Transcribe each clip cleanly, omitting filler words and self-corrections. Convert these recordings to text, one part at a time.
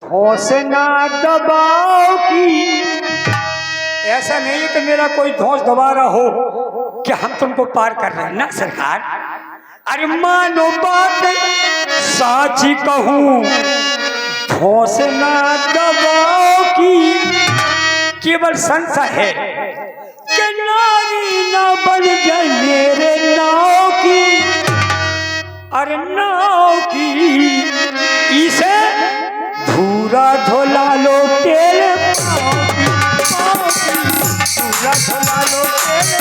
धौंसना दबाओ की। ऐसा नहीं कि मेरा कोई धौंस दबा रहा हो कि हम तुमको पार कर रहे हैं ना सरकार। अरे मानो बात साची कहूं, धौंसना दबाओ की केवल संशय है कि नारी ना बन जाए मेरे नाव की। अरे नाव की इसे धूरा धोला लो तेरे पाँव की, धूरा धोला लो तेरे।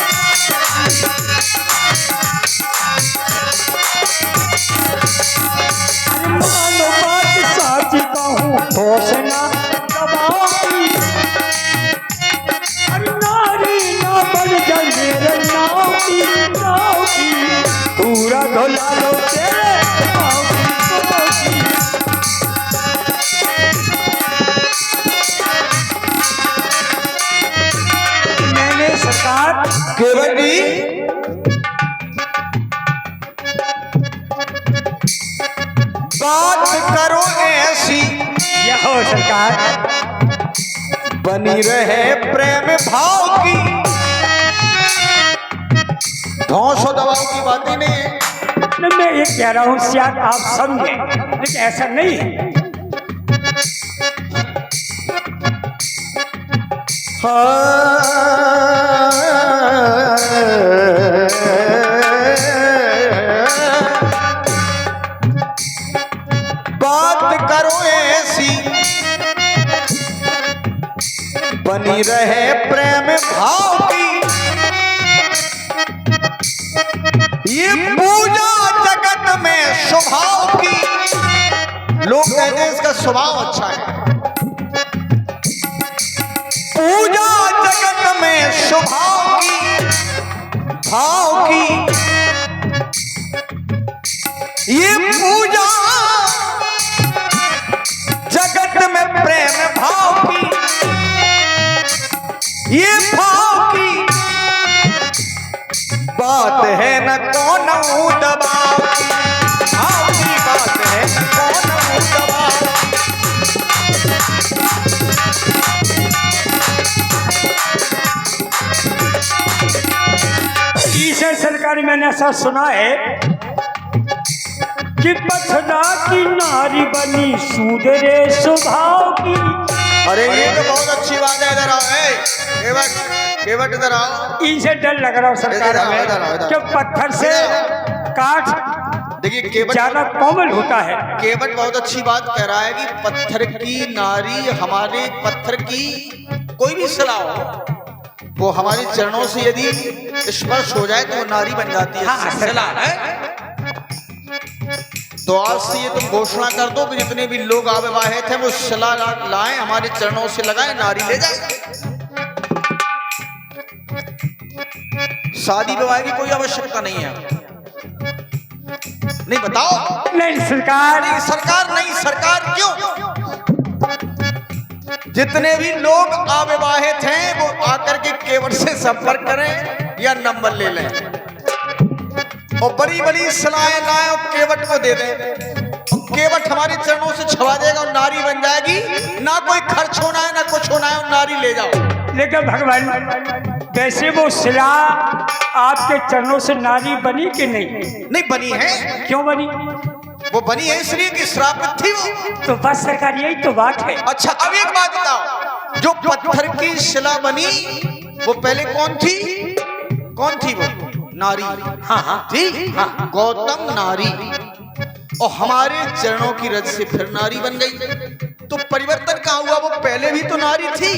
अरे मानो बात साची कहूं, धौंसना दबाओ की। अरे नारी ना बन जाए मेरे नाव की, नाव की धूरा धोला लो तेरे पाँव की। मैंने सरकार केवल जी बात करो ऐसी, यह हो सरकार बनी रहे प्रेम भाव की। धौंस और दबाव की बात ही नहीं है। मैं ये कह रहा हूँ शायद आप समझे, लेकिन ऐसा नहीं है। बात करो ऐसी, बनी रहे प्रेम भाव की। ये पूजा जगत में स्वभाव की। लोग कहते हैं इसका स्वभाव अच्छा है। पूजा जगत में स्वभाव की, भाव की। ये पूजा जगत में प्रेम भाव की, ये भाव की बात है न कौन दबाव की। भाव की बात है न कौन दबाव। ईश्वर सरकार मैंने ऐसा सुना है कि पथरा की नारी बनी सुधरे स्वभाव की। अरे ये तो बहुत अच्छी बात है। इधर आओ, केवट इधर आओ। इनसे डर लग रहा है सरकार इधर आओ, में इधर आओ, इधर। कि पत्थर से काट देखिए केवट ज्यादा कोमल होता है। केवट बहुत अच्छी बात कह रहा है कि पत्थर की नारी, हमारे पत्थर की कोई भी सलाह हो, वो हमारे चरणों से यदि स्पर्श हो जाए तो वो नारी बन जाती है। हाँ, सलाह है। तो आज से ये तुम घोषणा कर दो कि जितने भी लोग अविवाहित हैं वो सलाह लाएं, हमारे चरणों से लगाएं, नारी ले जाए। शादी विवाह की कोई आवश्यकता नहीं है। नहीं बताओ। नहीं सरकार, नहीं सरकार, नहीं सरकार क्यों? जितने भी लोग अविवाहित हैं वो आकर के केवट से संपर्क करें या नंबर ले लें और बड़ी बड़ी सलाहें लाएं और केवट को दे दें। और केवट हमारे चरणों से छवा देगा और नारी बन जाएगी। ना कोई खर्च होना है ना कुछ होना है, और नारी ले जाओ। लेकिन भगवान वैसे वो शिला आपके चरणों से नारी बनी कि नहीं? नहीं बनी है। क्यों बनी? वो बनी है इसलिए कि श्रापित थी वो। तो बस सरकार यही तो बात है। अच्छा अब एक बात बताओ, जो पत्थर की शिला बनी वो पहले कौन थी? कौन थी वो? नारी। हाँ हाँ थी। हाँ। गौतम नारी, और हमारे चरणों की रज से फिर नारी बन गई। तो परिवर्तन कहाँ हुआ? वो पहले भी तो नारी थी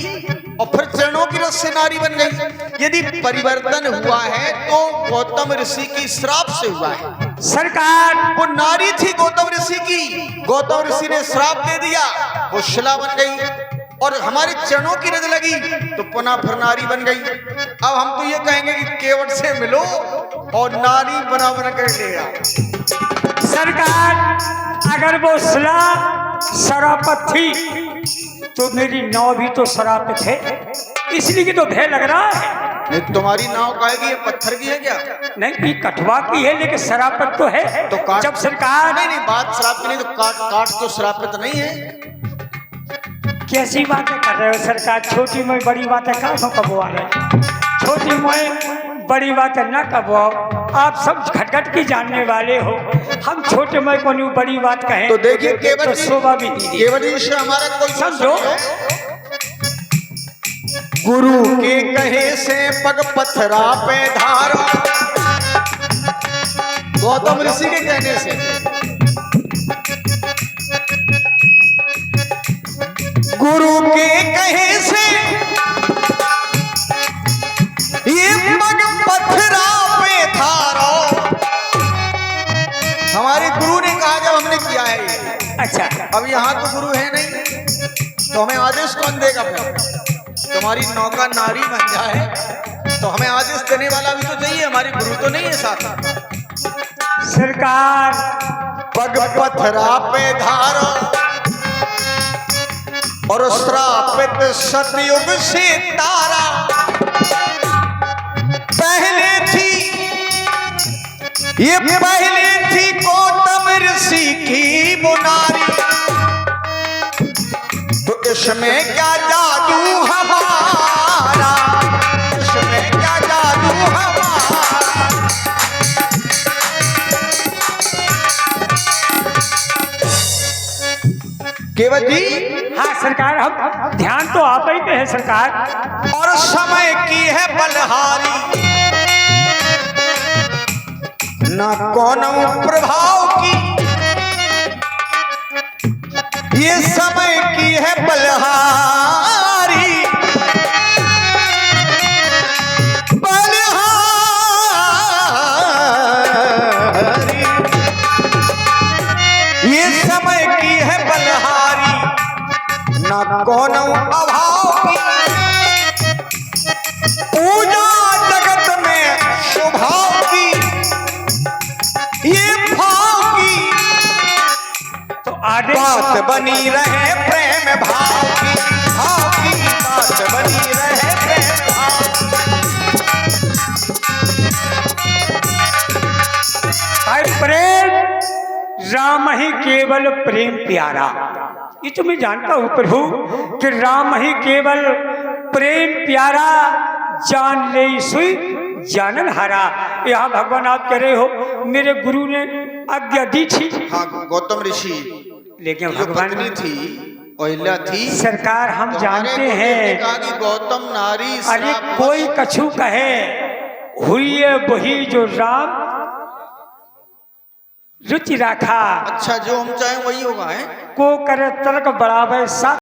और फिर चरणों की रज से नारी बन गई। यदि परिवर्तन हुआ है तो गौतम ऋषि की श्राप से हुआ है। सरकार वो नारी थी गौतम ऋषि की, गौतम ऋषि ने श्राप दे दिया, वो शिला बन गई और हमारे चरणों की रज लगी तो पुनः फिर नारी बन गई। अब हम तो ये कहेंगे कि केवट से मिलो और नारी बना कर ले आओ। सरकार अगर वो शिला शरापत थी तो मेरी नाव भी तो शरापत है, इसलिए कि तो भय लग रहा है। नहीं तुम्हारी नाव काहे की है? पत्थर की है क्या? नहीं ये कठवा की है लेकिन शरापत तो है। तो काट जब सरकार नहीं बात शराब की नहीं तो काट तो शरापित नहीं है। कैसी बातें कर रहे हो सरकार? छोटी में बड़ी बातें कहाँ कबुआ रहे? छोटी में बड़ी बातें न कबुआओ। आप सब घटघट की जानने वाले हो। हम छोटे में कोई बड़ी बात कहें तो देखिए केवट तो जी, शोभा भी दीजिए। केवट जी से हमारा कोई समझो। गुरु के कहे से पग पथरा पे धारा, गौतम ऋषि के कहने से गुरु के कहे से ये पग पथरा पे धारा। हमारे गुरु ने कहा जब हमने किया है ये। अच्छा, अब यहाँ तो गुरु है नहीं तो हमें आदेश कौन देगा? तुम्हारी नौका नारी बन जाए तो हमें आदेश देने वाला भी तो चाहिए, हमारी गुरु तो नहीं है साथ। सरकार पग पथरा पे धारा और श्रापित सतयुग से तारा। पहले थी ये पहले थी गौतम ऋषि की मुनारी, तो इसमें क्या जादू हमारा, इसमें क्या जादू हमारा। केवट जी, हाँ सरकार, हम ध्यान तो आप ही पे है सरकार। और समय की है बलहारी, ना कौन प्रभाव की, ये समय की है बलहारी। बलहारी ये समय की है बलहारी, ना कौन अभाव की, पूजा जगत में स्वभाव की, ये भाव की तो आदेश बात बनी रहे प्रेम भाव की, भाव की बात बनी रहे प्रेम भाव भाई, प्रेम राम ही केवल प्रेम प्यारा। ये तो मैं जानता हूँ प्रभु कि राम ही केवल प्रेम प्यारा, जान ले सुई जानन हरा। यहाँ भगवान आप कह रहे हो मेरे गुरु ने आज्ञा दी थी। हाँ, गौतम ऋषि लेकिन जो भगवान पत्नी थी अहिल्या थी। सरकार हम तो जानते हमारे गुरु ने हैं, कहा कि गौतम नारी अरे श्राप कोई कछु कहे हुई वही जो राम रुचि रखा। अच्छा, जो हम चाहें वही होगा है। को करे तलक बढ़ावे साथ